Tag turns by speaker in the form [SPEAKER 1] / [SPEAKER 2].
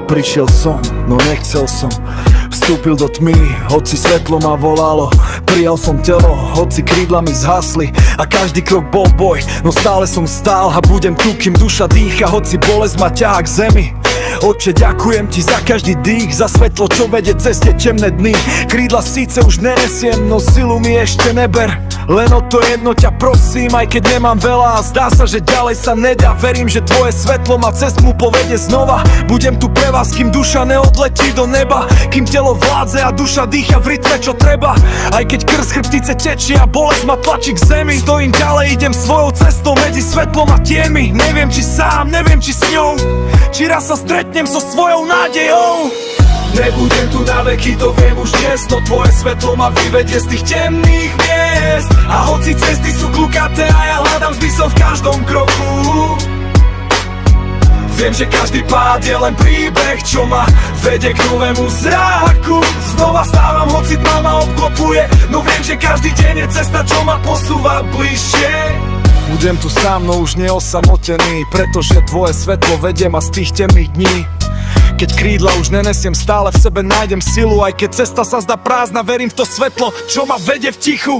[SPEAKER 1] Prišiel som, no nechcel som. Vstúpil do tmy, hoci svetlo ma volalo. Prijal som telo, hoci krídla mi zhasli. A každý krok bol boj, no stále som stál. A budem tu, kým duša dýcha, hoci bolesť ma ťahá k zemi. Otče, ďakujem ti za každý dých, za svetlo, čo vedie cez tie temné dny. Krídla síce už nenesiem, no silu mi ešte neber. Len o to jedno ťa prosím, aj keď nemám veľa a zdá sa, že ďalej sa nedá. Verím, že tvoje svetlo ma cez tmu povedie znova. Budem tu pre vás, kým duša neodletí do neba. Kým telo vládze a duša dýcha v rytme, čo treba. Aj keď krv z chrbtice tečie a bolesť ma tlačí k zemi. Stojím ďalej, idem svojou cestou medzi svetlom a tieňmi. Neviem, či sám, neviem, či s ňou, či raz sa stretnem so svojou nádejou. Nebudem tu na veky, to viem už dnes, no tvoje svetlo ma vyvedie z tých temných miest. A hoci cesty sú klukaté a ja hľadám zmysel v každom kroku, viem, že každý pád je len príbeh, čo ma vedie k novému zráku. Znova stávam, hoci tma ma obklopuje, no viem, že každý deň je cesta, čo ma posúva bližšie. Budem tu sám, no už neosamotený, pretože tvoje svetlo vedie ma z tých temných dní. Keď krídla už nenesiem, stále v sebe nájdem silu. Aj keď cesta sa zdá prázdna, verím v to svetlo, čo ma vedie v tichu.